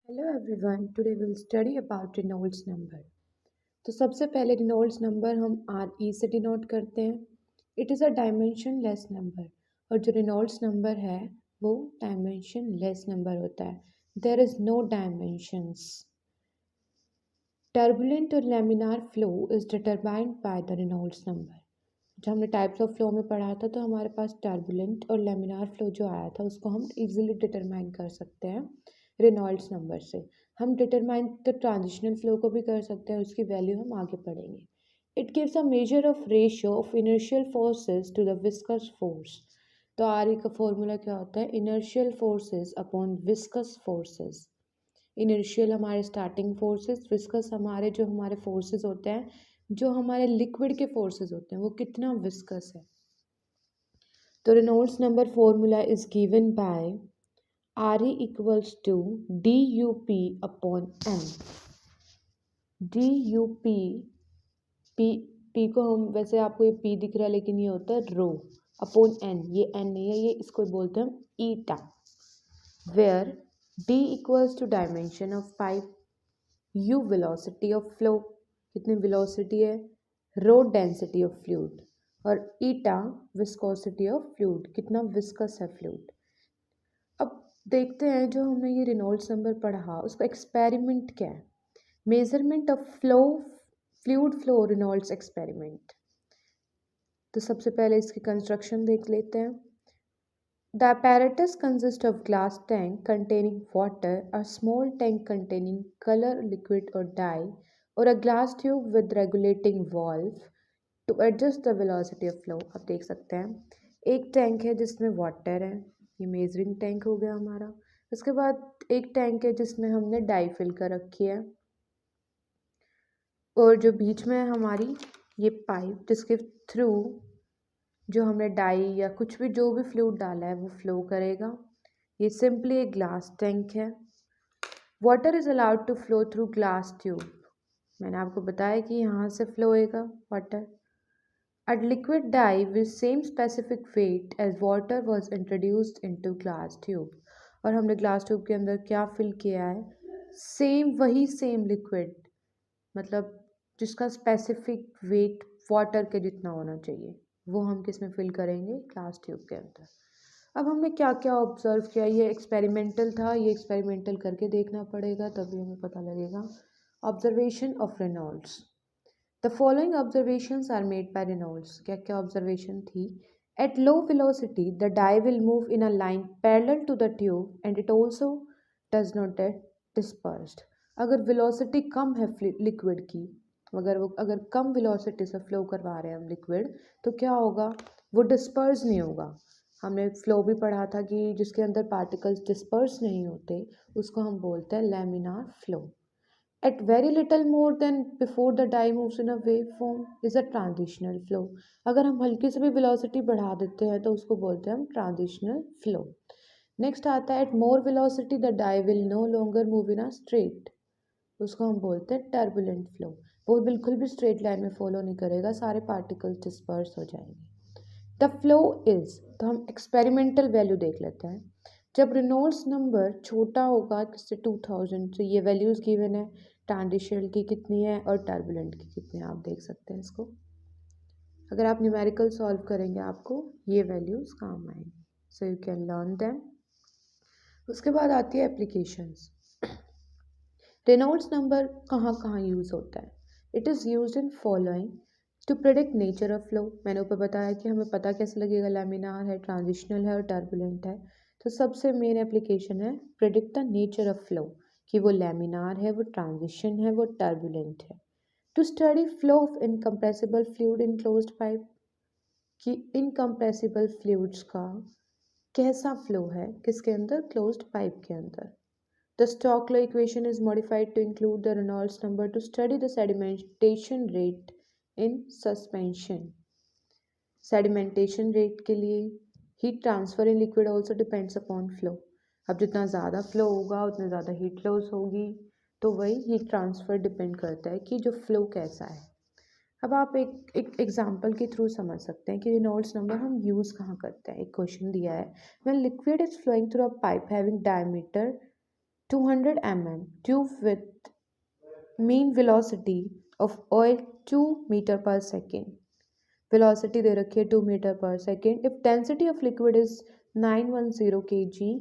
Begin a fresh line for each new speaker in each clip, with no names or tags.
Hello everyone, today will study about Reynolds number. तो सबसे पहले रेनॉल्ड्स नंबर हम आर ई से डिनोट करते हैं। It is a dimension less number, और जो रेनॉल्ड्स नंबर है वो डायमेंशन लेस नंबर होता है। There is no dimensions. Turbulent और laminar flow is determined by the Reynolds number. जब हमने टाइप्स ऑफ फ्लो में पढ़ा था तो हमारे पास टर्बुलेंट और लैमिनार फ्लो जो आया था उसको हम इजीली डिटरमाइन कर सकते हैं रेनॉल्ड्स नंबर से। हम डिटरमाइन द ट्रांजिशनल फ्लो को भी कर सकते हैं, उसकी वैल्यू हम आगे पढ़ेंगे। It gives a measure of ratio of inertial forces to the viscous force. तो आर ई का फॉर्मूला क्या होता है? Inertial forces upon viscous forces. Inertial हमारे स्टार्टिंग फोर्सेस, विस्कस जो हमारे फोर्सेस होते हैं, जो हमारे लिक्विड के फोर्सेस होते हैं, वो कितना विस्कस है। तो Reynolds number formula is given by R E equals to D U P upon M. D U P, P को हम वैसे आपको ये पी दिख रहा है लेकिन ये होता है रो अपॉन एन। ये एन नहीं है, ये इसको बोलते हैं हम eta, where D equals to dimension of pipe, U velocity of flow, कितनी वेलोसिटी है, रो डेंसिटी ऑफ फ्लूइड, और ईटा विस्कोसिटी ऑफ फ्लूइड, कितना विस्कस है फ्लूइड। अब देखते हैं जो हमने ये रेनॉल्ड्स नंबर पढ़ा उसका एक्सपेरिमेंट क्या है। Measurement of flow, fluid flow Reynolds experiment. तो सबसे पहले इसकी कंस्ट्रक्शन देख लेते हैं। The apparatus consists of glass tank containing water, a small tank containing color, liquid or dye, or a glass tube with regulating valve to adjust the velocity of flow। आप देख सकते हैं एक टैंक है जिसमें वाटर है, ये measuring tank हो गया हमारा। उसके बाद एक टैंक है जिसमें हमने डाई फिल कर रखी है, और जो बीच में है हमारी ये पाइप जिसके थ्रू जो हमने डाई या कुछ भी जो भी फ्लूइड डाला है वो फ्लो करेगा। ये सिंपली एक ग्लास टैंक है। Water is allowed to flow through glass tube. मैंने आपको बताया कि यहाँ से फ्लो होएगा water. A liquid dye with same specific weight as water was introduced into glass tube. और हमने ग्लास ट्यूब के अंदर क्या फिल किया है? वही सेम लिक्विड, मतलब जिसका स्पेसिफिक वेट वाटर के जितना होना चाहिए, वो हम किस में फिल करेंगे? ग्लास ट्यूब के अंदर। अब हमने क्या क्या ऑब्जर्व किया? ये एक्सपेरिमेंटल था, ये एक्सपेरिमेंटल करके देखना पड़ेगा तभी हमें पता लगेगा। Observation of Reynolds. The following observations are made by Reynolds. क्या क्या ऑब्जर्वेशन थी? At low velocity the dye will move in a line parallel to the tube and it also does not get dispersed. अगर velocity कम है liquid की, अगर कम velocity से flow करवा रहे हैं हम लिक्विड, तो क्या होगा? वो डिस्पर्स नहीं होगा। हमने फ्लो भी पढ़ा था कि जिसके अंदर पार्टिकल्स डिस्पर्स नहीं होते उसको हम बोलते हैं laminar flow. At very little more than before the die moves in a waveform is a transitional flow। अगर हम हल्की से भी velocity बढ़ा देते हैं तो उसको बोलते हैं हम transitional flow। नेक्स्ट आता है at more velocity the die will no longer move in a straight, उसको हम बोलते हैं turbulent flow। वो बिल्कुल भी स्ट्रेट लाइन में फॉलो नहीं करेगा, सारे पार्टिकल्स डिस्पर्स हो जाएंगे। द फ्लो इज, तो हम एक्सपेरिमेंटल वैल्यू देख लेते हैं। जब रेनॉल्ड्स नंबर छोटा होगा किससे? 2000 से। ये वैल्यूज़ गिवन है, ट्रांजिशनल की कितनी है और टर्बुलेंट की कितनी है, आप देख सकते हैं इसको। अगर आप न्यूमेरिकल सॉल्व करेंगे आपको ये वैल्यूज़ काम आएंगी, so you can learn them. उसके बाद आती है एप्लीकेशंस। रेनॉल्ड्स नंबर कहाँ कहाँ यूज़ होता है? It is use in following to predict nature of flow. मैंने ऊपर बताया कि हमें पता कैसे लगेगा लैमिनार है, ट्रांजिशनल है और टर्बुलेंट है। तो सबसे मेन एप्लीकेशन है predict the nature of flow, कि वो लैमिनार है, वो ट्रांजिशन है, वो टर्बुलेंट है। To study flow of incompressible fluid in closed pipe, कि इनकम्प्रेसिबल फ्लूइड्स का कैसा फ्लो है किसके अंदर? क्लोज्ड पाइप के अंदर। The Stokes law equation is modified to include the Reynolds number to study the sedimentation rate in suspension। Sedimentation rate के लिए heat transfer in liquid also depends upon flow। अब जितना ज़्यादा flow होगा उतनी ज़्यादा heat loss होगी, तो वही heat transfer डिपेंड करता है कि जो flow कैसा है। अब आप एक एग्जाम्पल के थ्रू समझ सकते हैं कि रेनॉल्ड्स नंबर हम यूज़ कहाँ करते हैं। एक क्वेश्चन दिया है, when liquid is flowing through a pipe having diameter 200 mm tube with mean velocity of oil 2 meter per second. Velocity दे रखी है 2 meter per second. If density of liquid is 910 kg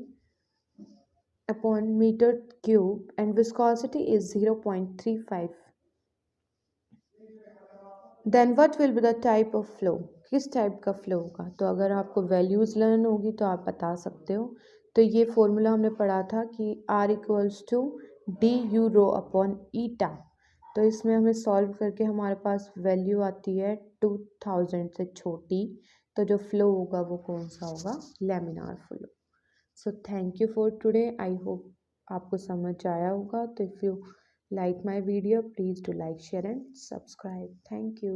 upon meter cube and viscosity is 0.35, then what will be the type of flow, किस type का flow होगा। तो अगर आपको values learn होगी तो आप बता सकते हो। तो ये फॉर्मूला हमने पढ़ा था कि R equals to D U rho upon eta. तो इसमें हमें सॉल्व करके हमारे पास वैल्यू आती है 2000 से छोटी। तो जो फ्लो होगा वो कौन सा होगा, laminar flow. So thank you for today. I hope आपको समझ आया होगा। तो if you like my video, please do like, share and subscribe. Thank you.